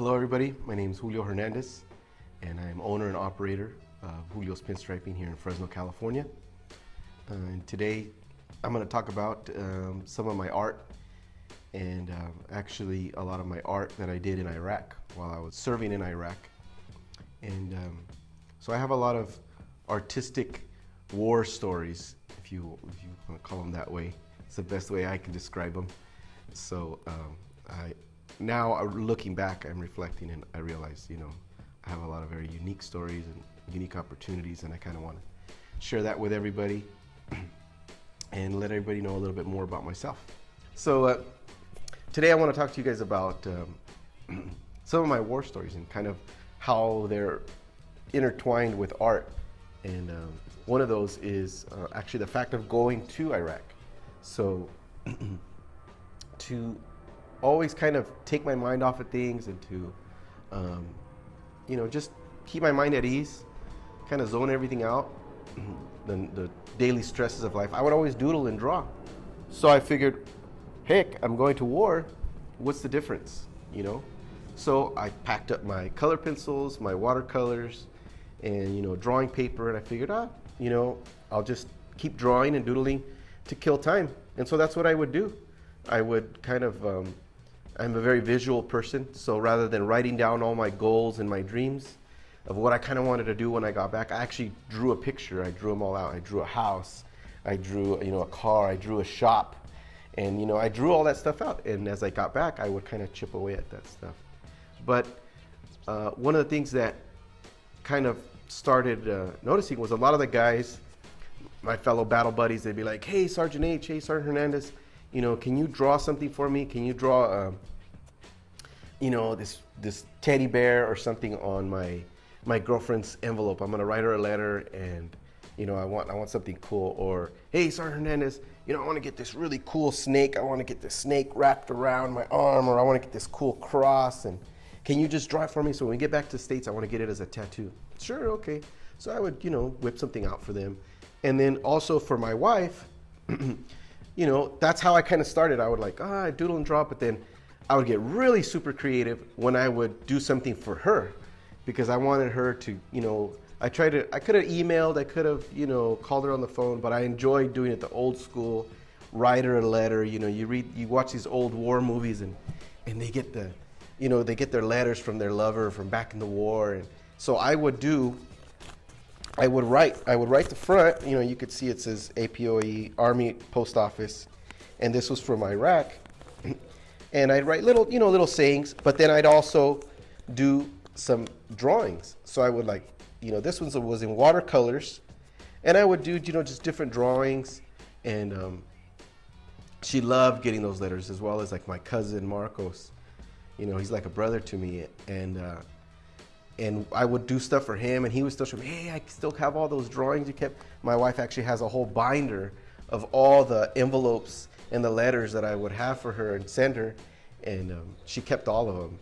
Hello everybody, my name is Julio Hernandez and I'm owner and operator of Julio's Pinstriping here in Fresno, California. And today I'm going to talk about some of my art and actually a lot of my art that I did in Iraq while I was serving in Iraq. And so I have a lot of artistic war stories, if you want to call them that way. It's the best way I can describe them. So now looking back, I'm reflecting and I realize, I have a lot of very unique stories and unique opportunities, and I kind of want to share that with everybody and let everybody know a little bit more about myself. So today I want to talk to you guys about some of my war stories and kind of how they're intertwined with art. And one of those is actually the fact of going to Iraq. So to always kind of take my mind off of things and to, just keep my mind at ease, kind of zone everything out, the daily stresses of life. I would always doodle and draw. So I figured, heck, I'm going to war. What's the difference, So I packed up my color pencils, my watercolors, and, drawing paper, and I figured, I'll just keep drawing and doodling to kill time. And so that's what I would do. I would kind of, I'm a very visual person, so rather than writing down all my goals and my dreams of what I kind of wanted to do when I got back, I actually drew a picture. I drew them all out. I drew a house, I drew, a car, I drew a shop, and, I drew all that stuff out. And as I got back, I would kind of chip away at that stuff. But one of the things that kind of started noticing was a lot of the guys, my fellow battle buddies, they'd be like, hey, Sergeant H, hey, Sergeant Hernandez, can you draw something for me? Can you draw, this teddy bear or something on my girlfriend's envelope? I'm gonna write her a letter, and I want something cool. Or hey, Sergeant Hernandez, I want to get this really cool snake. I want to get this snake wrapped around my arm, or I want to get this cool cross. And can you just draw it for me? So when we get back to the States, I want to get it as a tattoo. Sure, okay. So I would, whip something out for them, and then also for my wife. That's how I kind of started. I would I doodle and draw, but then I would get really super creative when I would do something for her, because I wanted her to, I could have emailed, I could have, called her on the phone, but I enjoyed doing it the old school, write her a letter. You watch these old war movies and they get they get their letters from their lover from back in the war. And so I would write the front, you could see it says APOE, Army Post Office, and this was from Iraq. And I'd write little sayings, but then I'd also do some drawings. So I would this one was in watercolors, and I would do, just different drawings. And she loved getting those letters, as well as my cousin Marcos. He's like a brother to me. And I would do stuff for him, and he would still show me, hey, I still have all those drawings you kept. My wife actually has a whole binder of all the envelopes and the letters that I would have for her and send her, and she kept all of them.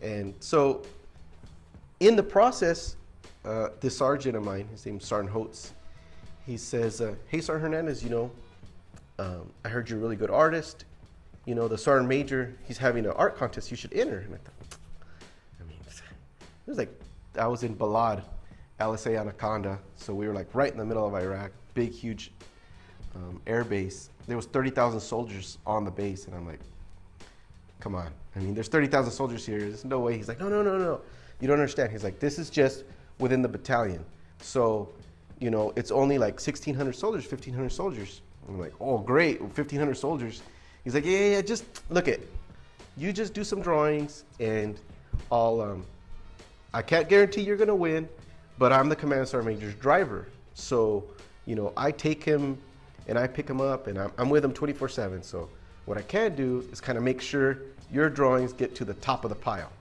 And so in the process, this sergeant of mine, his name's Sergeant Holtz, he says, hey, Sergeant Hernandez, I heard you're a really good artist. The Sergeant Major, he's having an art contest, you should enter. And I thought, it was I was in Balad, LSA Anaconda, so we were right in the middle of Iraq, big, huge air base. There was 30,000 soldiers on the base, and I'm like, come on. There's 30,000 soldiers here. There's no way. He's like, no. You don't understand. He's like, this is just within the battalion. So, it's only 1,600 soldiers, 1,500 soldiers. I'm like, oh, great, 1,500 soldiers. He's like, yeah, just look it. You just do some drawings, and I can't guarantee you're gonna win, but I'm the Command Sergeant Major's driver. So, I take him and I pick him up, and I'm with him 24/7. So what I can do is kind of make sure your drawings get to the top of the pile.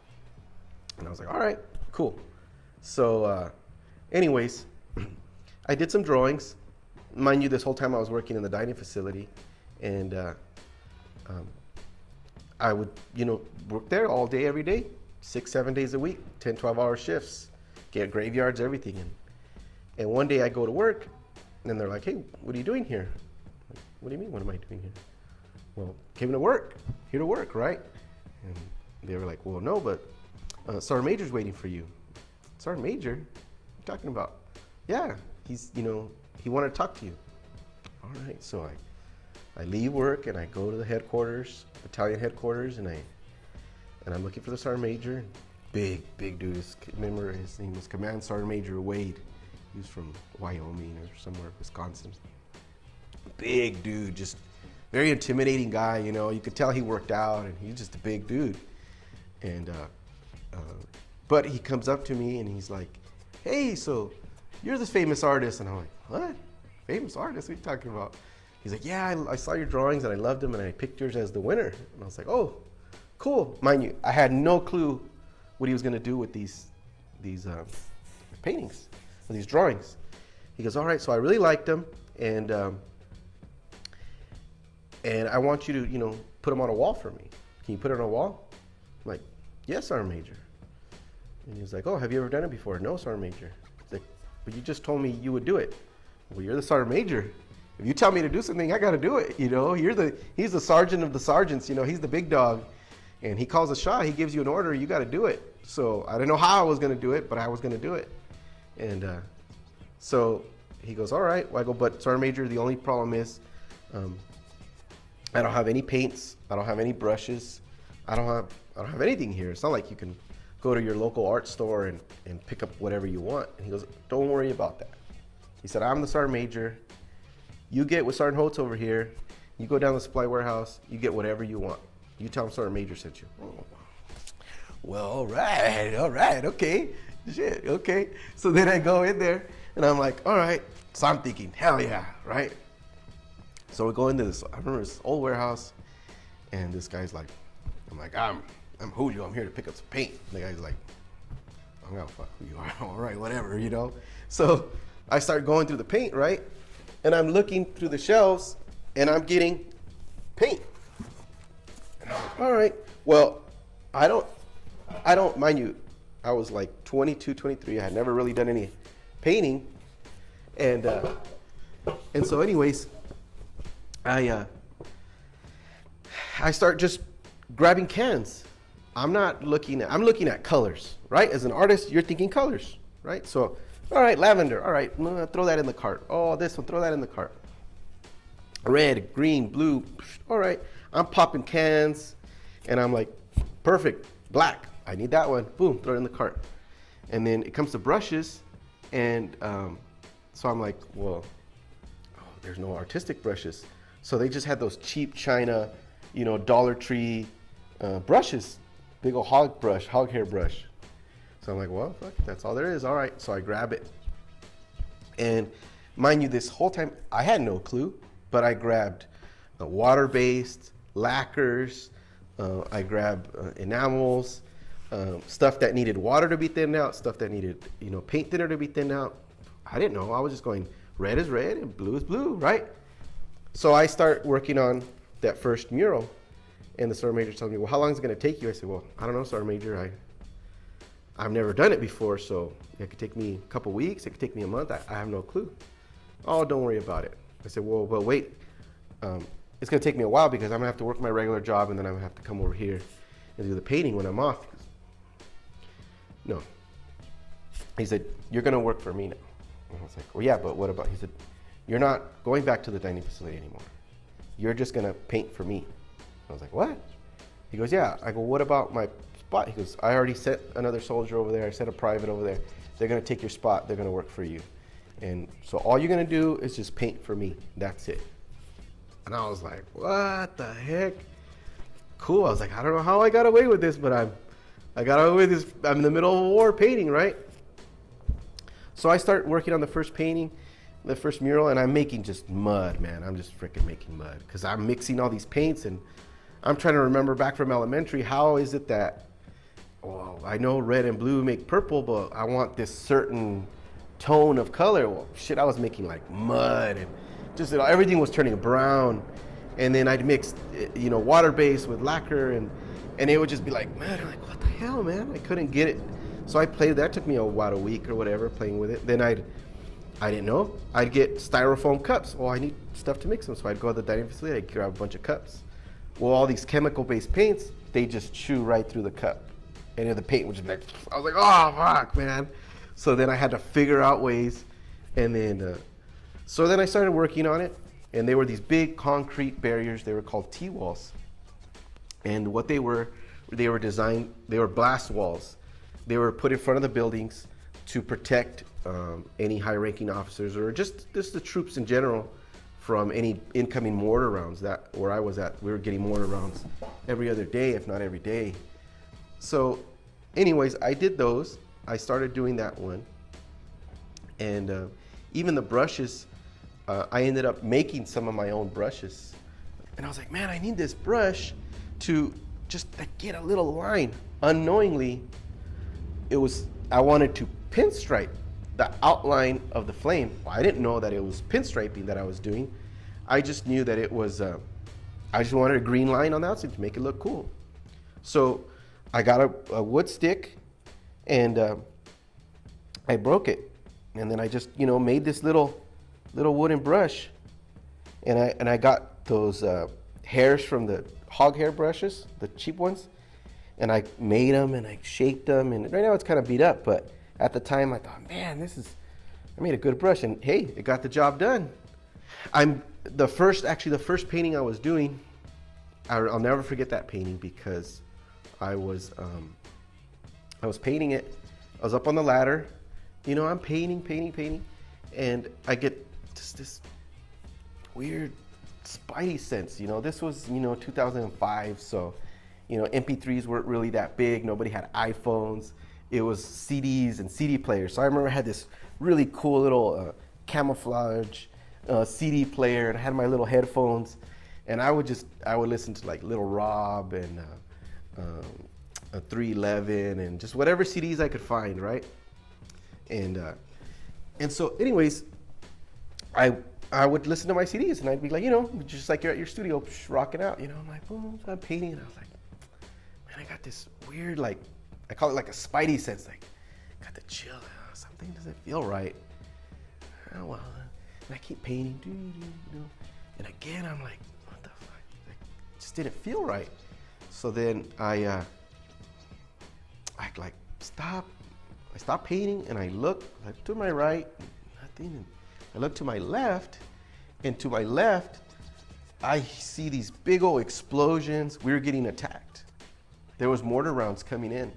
And I was like, all right, cool. So anyways, I did some drawings. Mind you, this whole time I was working in the dining facility, and I would, work there all day, every day. 6-7 days a week, 10, 12-hour shifts, get graveyards, everything. And one day I go to work, and they're like, hey, what are you doing here? Like, what do you mean, what am I doing here? Well, came to work, here to work, right? And they were like, well, no, but Sergeant Major's waiting for you. Sergeant Major? What are you talking about? Yeah, he's, he wanted to talk to you. All right, so I leave work and I go to the headquarters, battalion headquarters, and I'm looking for the Sergeant Major. Big dude. Remember, his name was Command Sergeant Major Wade. He was from Wyoming or somewhere, Wisconsin. Big dude, just very intimidating guy, You could tell he worked out, and he's just a big dude. And but he comes up to me and he's like, "Hey, so you're this famous artist." And I'm like, "What? Famous artist? What are you talking about?" He's like, "Yeah, I saw your drawings and I loved them and I picked yours as the winner." And I was like, "Oh, cool." Mind you, I had no clue what he was gonna do with these paintings, or these drawings. He goes, "All right, so I really liked them, and I want you to, put them on a wall for me. Can you put it on a wall?" I'm like, "Yes, Sergeant Major." And he was like, "Oh, have you ever done it before?" "No, Sergeant Major." He's like, "But you just told me you would do it." "Well, you're the Sergeant Major. If you tell me to do something, I got to do it. He's the sergeant of the sergeants. He's the big dog, and he calls a shot. He gives you an order. You got to do it." So I didn't know how I was going to do it, but I was going to do it. And so he goes, "All right." Well, I go, "But Sergeant Major, the only problem is, I don't have any paints. I don't have any brushes. I don't have anything here. It's not like you can go to your local art store and pick up whatever you want." And he goes, "Don't worry about that." He said, "I'm the Sergeant Major. You get with Sergeant Holtz over here. You go down to the supply warehouse. You get whatever you want. You tell him Sergeant Major sent you." Oh, well, all right, okay, shit, okay. So then I go in there and I'm like, all right. So I'm thinking, hell yeah, right? So we go into this, I remember this old warehouse, and this guy's like, I'm Julio, I'm here to pick up some paint. And the guy's like, "I'm gonna fuck who you are." "All right, whatever, So I start going through the paint, right? And I'm looking through the shelves and I'm getting paint. And I'm like, all right, well, I don't, mind you, I was like 22, 23. I had never really done any painting. And so anyways, I start just grabbing cans. I'm looking at colors, right? As an artist, you're thinking colors, right? So, all right, lavender, all right, throw that in the cart. Oh, this one, throw that in the cart. Red, green, blue, all right. I'm popping cans, and I'm like, perfect, black, I need that one. Boom, throw it in the cart. And then it comes to brushes, and so I'm like, well, there's no artistic brushes. So they just had those cheap China, Dollar Tree brushes, big old hog hair brush. So I'm like, well, fuck, that's all there is. All right, so I grab it. And mind you, this whole time, I had no clue, but I grabbed water-based, lacquers, I grabbed enamels, stuff that needed water to be thinned out, stuff that needed, paint thinner to be thinned out. I didn't know, I was just going, red is red and blue is blue, right? So I start working on that first mural, and the Sergeant Major tells me, well, how long is it gonna take you? I said, well, I don't know, Sergeant Major, I've never done it before, so it could take me a couple weeks, it could take me a month, I have no clue. Oh, don't worry about it. I said, well, wait, it's gonna take me a while because I'm gonna have to work my regular job and then I'm gonna have to come over here and do the painting when I'm off. No. He said, you're gonna work for me now. And I was like, well, yeah, but what about, he said, you're not going back to the dining facility anymore. You're just gonna paint for me. I was like, what? He goes, yeah. I go, what about my spot? He goes, I already sent another soldier over there. I sent a private over there. They're gonna take your spot. They're gonna work for you. And so all you're gonna do is just paint for me. That's it. And I was like, what the heck? Cool. I was like, I don't know how I got away with this, but I got away with this. I'm in the middle of a war painting, right? So I start working on the first painting, the first mural, and I'm making just mud, man. I'm just freaking making mud because I'm mixing all these paints, and I'm trying to remember back from elementary, how is it that, well, I know red and blue make purple, but I want this certain tone of color. Well, shit, I was making like mud, and just everything was turning brown. And then I'd mix, water-based with lacquer, and it would just be like, man, I'm like, what the hell, man? I couldn't get it. So I played, that took me about a week or whatever playing with it. Then I didn't know, I'd get styrofoam cups. Well, I need stuff to mix them. So I'd go to the dining facility, I'd grab a bunch of cups. Well, all these chemical-based paints, they just chew right through the cup. and the paint would just be like, I was like, oh fuck, man. So then I had to figure out ways, and then so then I started working on it, and they were these big concrete barriers. They were called T-walls, and what they were designed. They were blast walls. They were put in front of the buildings to protect any high-ranking officers or just the troops in general from any incoming mortar rounds. That where I was at, we were getting mortar rounds every other day, if not every day. So anyways, I did those. I started doing that one. And even the brushes, I ended up making some of my own brushes. And I was like, man, I need this brush to just get a little line. Unknowingly, I wanted to pinstripe the outline of the flame. Well, I didn't know that it was pinstriping that I was doing. I just knew that it was, I just wanted a green line on the outside to make it look cool. So I got a wood stick, and I broke it. And then I just, made this little wooden brush. And I got those hairs from the hog hair brushes, the cheap ones. And I made them and I shaped them. And right now it's kind of beat up, but at the time I thought, man, I made a good brush. And hey, it got the job done. The first painting I was doing, I'll never forget that painting, because I was painting it. I was up on the ladder, I'm painting, and I get just this weird spidey sense. This was 2005, so MP3s weren't really that big. Nobody had iPhones. It was CDs and CD players. So I remember I had this really cool little camouflage CD player, and I had my little headphones, and I would listen to like Little Rob and a 311 and just whatever CDs I could find, right? And so anyways, I would listen to my CDs, and I'd be like, just like you're at your studio rocking out, I'm like, boom, I'm painting, and I was like, man, I got this weird, like, I call it like a spidey sense, like, got the chill, something doesn't feel right. Oh, well, and I keep painting, and again, I'm like, what the fuck, like, just didn't feel right. So then I stopped painting, and I look to my right, nothing, and I look to my left, and to my left, I see these big old explosions. We were getting attacked. There was mortar rounds coming in,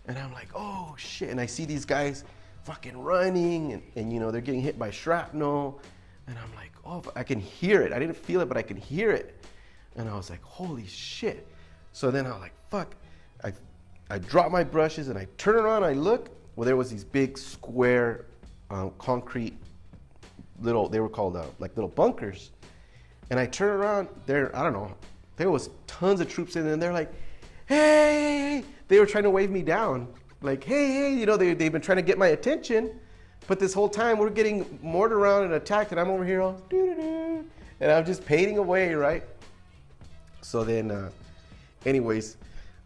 and I'm like, oh shit, and I see these guys fucking running, and they're getting hit by shrapnel, and I'm like, oh, I can hear it. I didn't feel it, but I can hear it, and I was like, holy shit. So then I was like, fuck. I drop my brushes, and I turn around, I look. Well, there was these big square concrete they were called like little bunkers. And I turn around, I don't know, there was tons of troops in there, and they're like, hey, they were trying to wave me down. Like, hey, they've been trying to get my attention, but this whole time we're getting mortared around and attacked, and I'm over here all doo-doo-doo, and I'm just painting away, right? So then, anyways,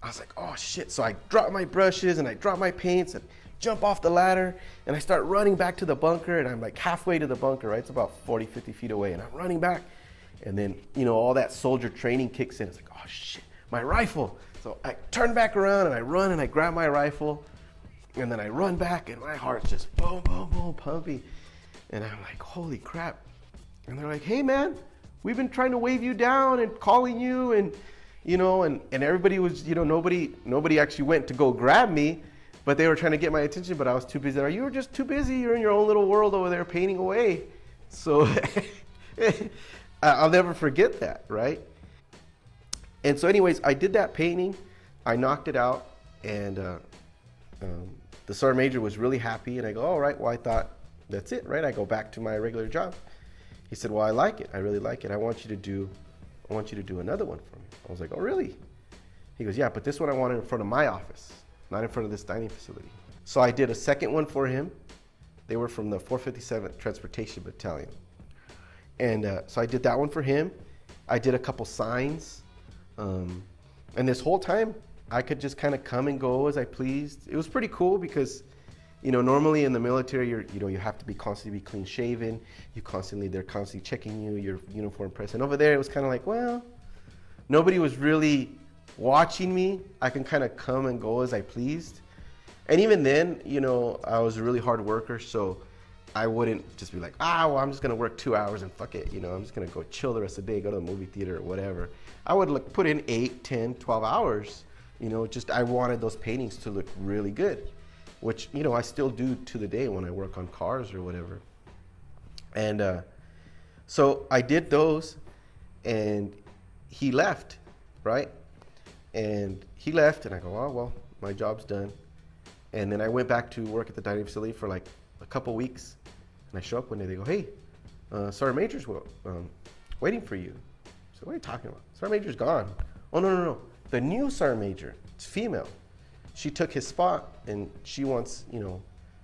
I was like, oh shit. So I drop my brushes and I drop my paints and jump off the ladder, and I start running back to the bunker, and I'm like halfway to the bunker, right? It's about 40, 50 feet away, and I'm running back, and then, all that soldier training kicks in. It's like, oh shit, my rifle. So I turn back around, and I run, and I grab my rifle, and then I run back, and my heart's just boom, boom, boom, pumping. And I'm like, holy crap. And they're like, hey man, we've been trying to wave you down and calling you, and and everybody was, nobody actually went to go grab me, but they were trying to get my attention, but I was too busy. You were just too busy. You're in your own little world over there painting away. So I'll never forget that, right? And so anyways, I did that painting. I knocked it out, and the sergeant major was really happy, and I go, all right, well, I thought that's it, right? I go back to my regular job. He said, well, I like it. I really like it. I want you to do another one for me. I was like, oh, really? He goes, yeah, but this one I want it in front of my office, not in front of this dining facility. So I did a second one for him. They were from the 457th Transportation Battalion. And so I did that one for him. I did a couple signs. And this whole time, I could just kind of come and go as I pleased. It was pretty cool because, normally in the military, you have to be constantly clean shaven. They're constantly checking you, your uniform press. And over there, it was kind of like, well, nobody was really watching me, I can kind of come and go as I pleased. And even then, you know, I was a really hard worker, so I wouldn't just be like, well, I'm just gonna work 2 hours and fuck it, you know, I'm just gonna go chill the rest of the day, go to the movie theater or whatever. I would like put in 8, 10, 12 hours, you know, just I wanted those paintings to look really good, which, you know, I still do to the day when I work on cars or whatever. And so I did those, and he left, right? And he left, and I go, oh, well, my job's done. And then I went back to work at the dining facility for like a couple weeks. And I show up one day, they go, hey, Sergeant Major's waiting for you. So what are you talking about? Sergeant Major's gone. Oh, no. The new Sergeant Major, it's female. She took his spot, and she wants, you know,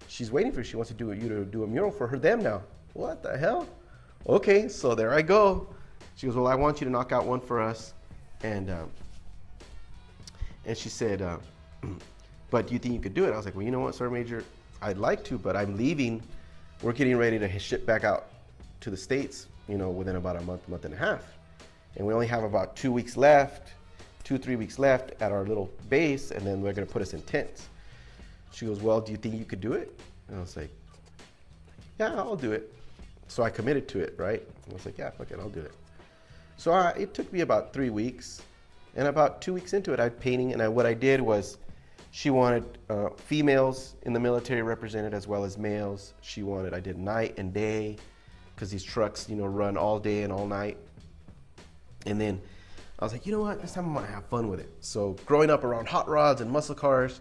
she's waiting for you. She wants to do a mural for them now. What the hell? Okay, so there I go. She goes, well, I want you to knock out one for us. And she said, but do you think you could do it? I was like, well, you know what, Sergeant Major, I'd like to, but I'm leaving. We're getting ready to ship back out to the States, you know, within about a month and a half. And we only have about 2 weeks left, 2-3 weeks left at our little base, and then they're gonna put us in tents. She goes, well, do you think you could do it? And I was like, yeah, I'll do it. So I committed to it, right? I was like, yeah, fuck it, I'll do it. So it took me about 3 weeks, and about 2 weeks into it, I'm painting, and what I did was, she wanted females in the military represented as well as males. I did night and day, because these trucks, you know, run all day and all night. And then I was like, you know what, this time I'm gonna have fun with it. So growing up around hot rods and muscle cars,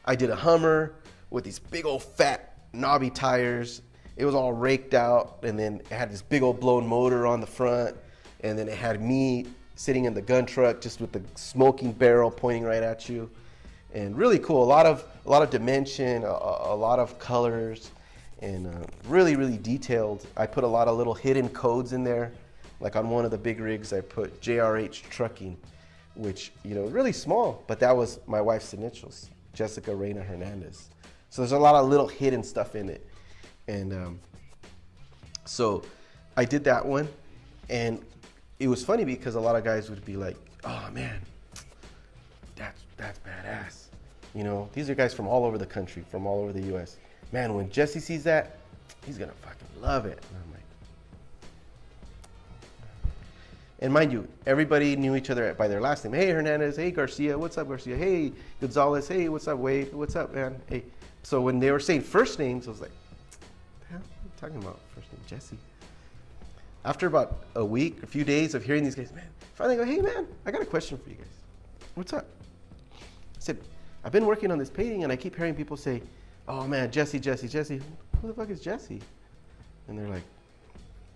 I did a Hummer with these big old fat knobby tires. It was all raked out, and then it had this big old blown motor on the front, and then it had me sitting in the gun truck just with the smoking barrel pointing right at you. And really cool, a lot of dimension, a lot of colors, and really, really detailed. I put a lot of little hidden codes in there. Like on one of the big rigs, I put JRH Trucking, which, you know, really small, but that was my wife's initials, Jessica Reina Hernandez. So there's a lot of little hidden stuff in it. And so I did that one, and it was funny because a lot of guys would be like, oh man, that's badass. You know, these are guys from all over the country, from all over the US. Man, when Jesse sees that, he's gonna fucking love it. And I'm like, and mind you, everybody knew each other by their last name. Hey, Hernandez. Hey, Garcia. What's up, Garcia? Hey, Gonzalez. Hey, what's up, Wade? What's up, man? Hey. So when they were saying first names, I was like, what the hell are you talking about? First name, Jesse. After about a few days of hearing these guys, man, finally I go, hey, man, I got a question for you guys. What's up? I said, I've been working on this painting, and I keep hearing people say, oh, man, Jesse. Who the fuck is Jesse? And they're like,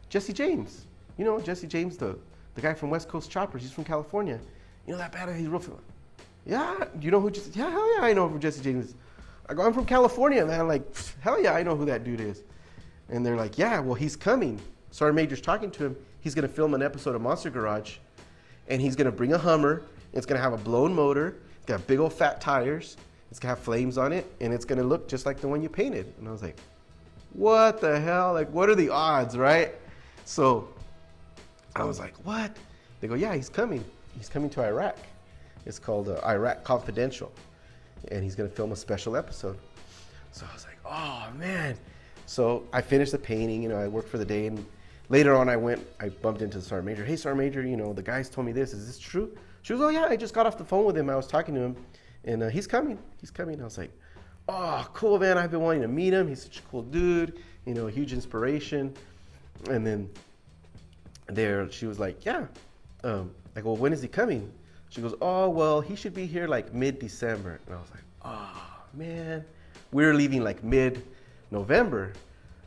Jesse James. You know, Jesse James, the guy from West Coast Choppers. He's from California. You know that bad? He's real famous. Yeah, you know who Jesse? Yeah, hell yeah, I know who Jesse James is. I go, I'm from California, man. I'm like, hell yeah, I know who that dude is. And they're like, yeah, well, he's coming. Sergeant Major's talking to him. He's going to film an episode of Monster Garage, and he's going to bring a Hummer. It's going to have a blown motor. It's got big old fat tires. It's going to have flames on it, and it's going to look just like the one you painted. And I was like, what the hell? Like, what are the odds, right? So I was like, what? They go, yeah, he's coming. He's coming to Iraq. It's called Iraq Confidential, and he's going to film a special episode. So I was like, oh, man. So I finished the painting. You know, I worked for the day, and later on I bumped into the Sergeant Major. Hey, Sergeant Major, you know, the guys told me this. Is this true? She was, oh, yeah, I just got off the phone with him. I was talking to him, and he's coming. He's coming. I was like, oh, cool, man. I've been wanting to meet him. He's such a cool dude, you know, a huge inspiration. And then she was like, yeah. I go, well, when is he coming? She goes, oh, well, he should be here like mid-December. And I was like, oh, man. We were leaving like mid-November.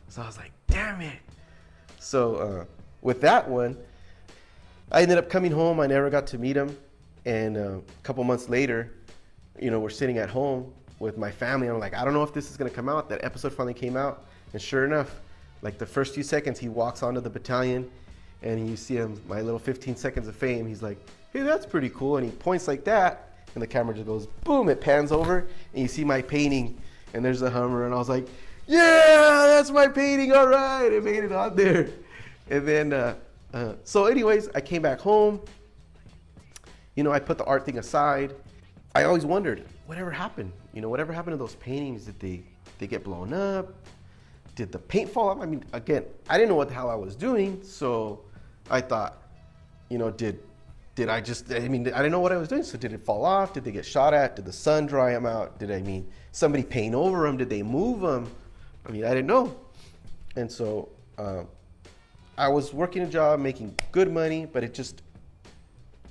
So I was like, damn it. So with that one, I ended up coming home. I never got to meet him. And a couple months later, you know, we're sitting at home with my family. I'm like, I don't know if this is going to come out. That episode finally came out. And sure enough, like the first few seconds, he walks onto the battalion, and you see him, my little 15 seconds of fame. He's like, hey, that's pretty cool. And he points like that, and the camera just goes, boom, it pans over, and you see my painting, and there's the Hummer. And I was like, yeah, that's my painting. All right, I made it on there. And then, so anyways, I came back home, I put the art thing aside. I always wondered, whatever happened? Whatever happened to those paintings? Did they get blown up? Did the paint fall off? I mean, again, I didn't know what the hell I was doing, so I thought, did I didn't know what I was doing, so did it fall off? Did they get shot at? Did the sun dry them out? Somebody paint over them? Did they move them? I didn't know. And so I was working a job, making good money, but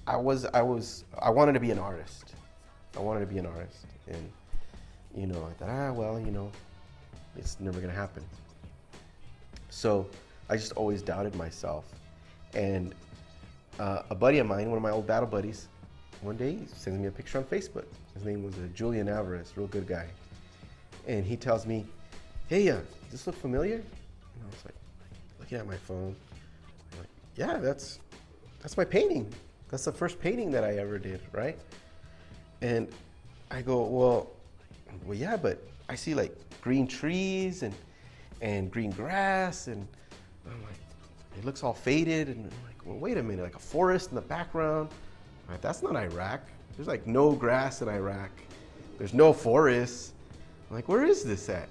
I wanted to be an artist. I wanted to be an artist. And, I thought, it's never gonna happen. So I just always doubted myself. And a buddy of mine, one of my old battle buddies, one day he sends me a picture on Facebook. His name was Julio, real good guy. And he tells me, hey, does this look familiar? And I was like, looking at my phone. I'm like, yeah, that's my painting. That's the first painting that I ever did, right? And I go, well, yeah, but I see like green trees and green grass, and I'm like, it looks all faded, and I'm like, well, wait a minute, like a forest in the background. I'm like, that's not Iraq. There's like no grass in Iraq. There's no forests. I'm like, where is this at?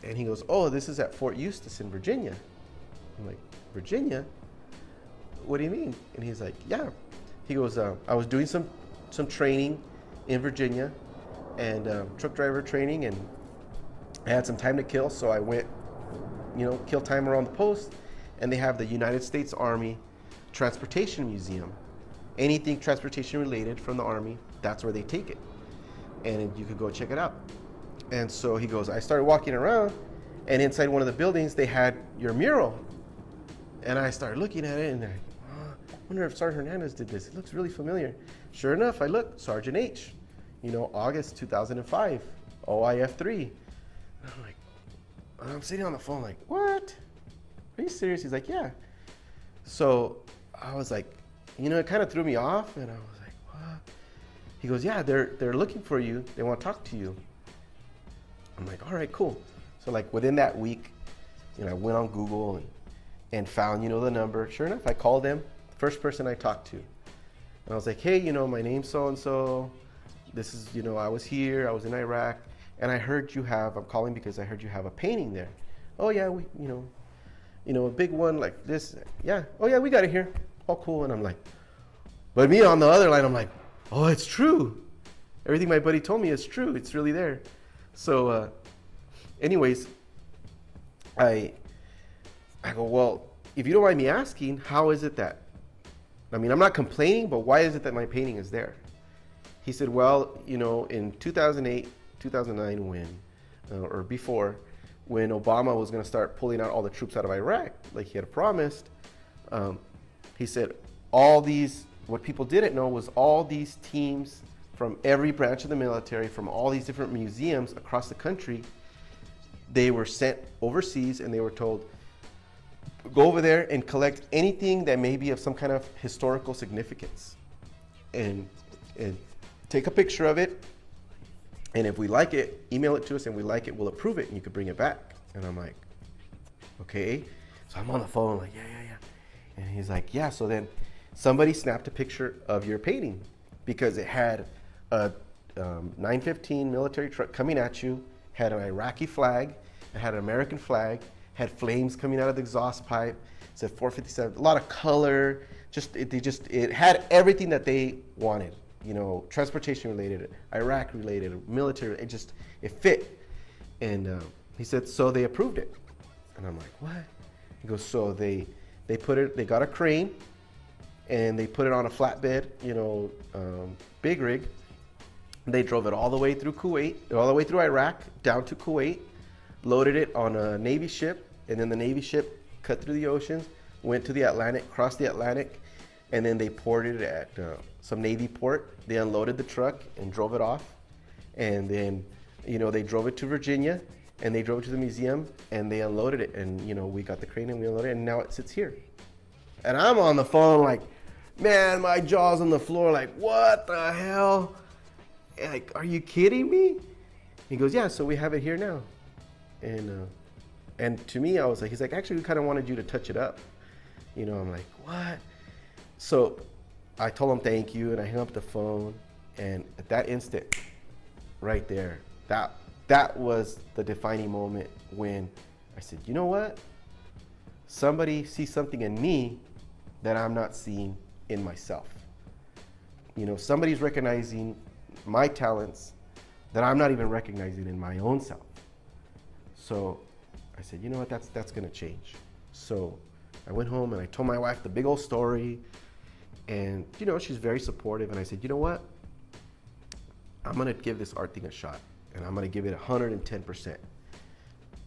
And he goes, oh, this is at Fort Eustis in Virginia. I'm like, Virginia? What do you mean? And he's like, yeah. He goes, I was doing some training in Virginia, and truck driver training, and I had some time to kill, so I went, kill time around the post, and they have the United States Army Transportation Museum. Anything transportation related from the Army, that's where they take it. And you could go check it out. And so he goes, I started walking around, and inside one of the buildings, they had your mural. And I started looking at it, and I wonder if Sergeant Hernandez did this. It looks really familiar. Sure enough, I looked, Sergeant H, August 2005, OIF3. And I'm like, I'm sitting on the phone like, what? Are you serious? He's like, yeah. So I was like, it kind of threw me off, and I was like, what? He goes, yeah, they're looking for you. They want to talk to you. I'm like, all right, cool. So like within that week, I went on Google and found, the number. Sure enough, I called them, first person I talked to. And I was like, hey, my name's so-and-so. This is, I was here, I was in Iraq, and I heard I'm calling because I heard you have a painting there. Oh yeah, we, a big one like this. Yeah, oh yeah, we got it here. All cool. And I'm like, but me on the other line, I'm like, oh, it's true. Everything my buddy told me is true. It's really there. So anyways, I go, well, if you don't mind me asking, how is it that, I'm not complaining, but why is it that my painting is there? He said, well, in 2008, 2009, when, or before, when Obama was going to start pulling out all the troops out of Iraq, like he had promised, he said, what people didn't know was all these teams from every branch of the military, from all these different museums across the country, they were sent overseas, and they were told, go over there and collect anything that may be of some kind of historical significance, and take a picture of it, and if we like it, email it to us, and we like it, we'll approve it, and you could bring it back. And I'm like, okay. So I'm on the phone like, yeah. And he's like, yeah, so then somebody snapped a picture of your painting because it had a 915 military truck coming at you, had an Iraqi flag, it had an American flag, had flames coming out of the exhaust pipe, it said 457, a lot of color, it had everything that they wanted, transportation related, Iraq related, military, it fit. And he said, so they approved it. And I'm like, what? He goes, so they got a crane, and they put it on a flatbed, big rig. They drove it all the way through Kuwait, all the way through Iraq, down to Kuwait, loaded it on a Navy ship, and then the Navy ship cut through the oceans, went to the Atlantic, crossed the Atlantic, and then they ported it at some Navy port. They unloaded the truck and drove it off. And then, they drove it to Virginia, and they drove it to the museum, and they unloaded it. And, we got the crane and we unloaded it, and now it sits here. And I'm on the phone like, man, my jaw's on the floor like, what the hell? Like, are you kidding me? He goes, yeah, so we have it here now. And to me, I was like, he's like, actually, we kind of wanted you to touch it up. I'm like, what? So I told him thank you, and I hung up the phone. And at that instant, right there, that was the defining moment when I said, you know what? Somebody sees something in me that I'm not seeing in myself. You know, somebody's recognizing my talents that I'm not even recognizing in my own self. So I said, you know what, that's gonna change. So I went home and I told my wife the big old story, and you know, she's very supportive. And I said, you know what, I'm gonna give this art thing a shot, and I'm gonna give it 110%.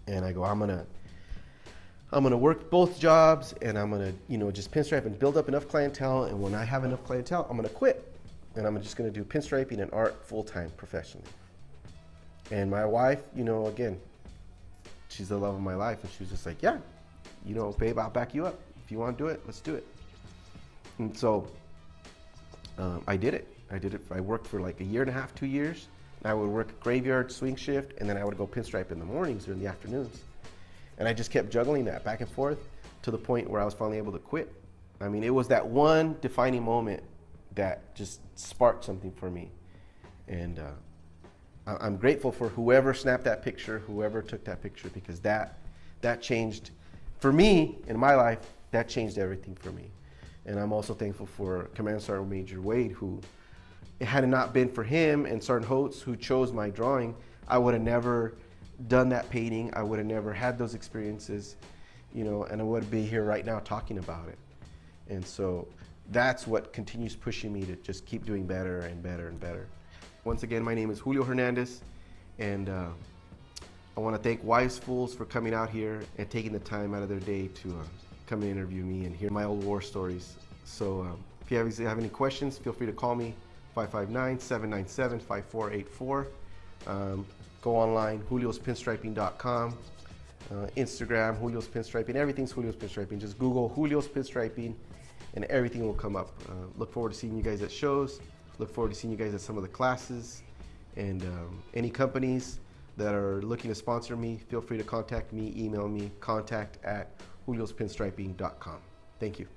And I go, I'm gonna work both jobs, and I'm gonna, you know, just pinstripe and build up enough clientele. And when I have enough clientele, I'm gonna quit, and I'm just gonna do pinstriping and art full-time professionally. And my wife, you know, again, she's the love of my life, and she was just like, yeah, you know, babe, I'll back you up. If you want to do it, let's do it. And so I did it. I worked for like a year and a half, 2 years. And I would work graveyard swing shift, and then I would go pinstripe in the mornings or in the afternoons. And I just kept juggling that back and forth to the point where I was finally able to quit. I mean, it was that one defining moment that just sparked something for me. And I'm grateful for whoever snapped that picture, whoever took that picture, because that changed, for me, in my life, that changed everything for me. And I'm also thankful for Command Sergeant Major Wade, who, had it not been for him and Sergeant Holtz, who chose my drawing, I would have never done that painting. I would have never had those experiences, you know, and I would be here right now talking about it. And so that's what continues pushing me to just keep doing better and better and better. Once again, my name is Julio Hernandez, and I want to thank Wise Fools for coming out here and taking the time out of their day to come and interview me and hear my old war stories. So if you have any questions, feel free to call me, 559-797-5484. Go online, juliospinstriping.com, Instagram, Julio's Pinstriping, everything's Julio's Pinstriping. Just Google Julio's Pinstriping and everything will come up. Look forward to seeing you guys at shows. Look forward to seeing you guys at some of the classes. And any companies that are looking to sponsor me, feel free to contact me, email me, contact@juliospinstriping.com. Thank you.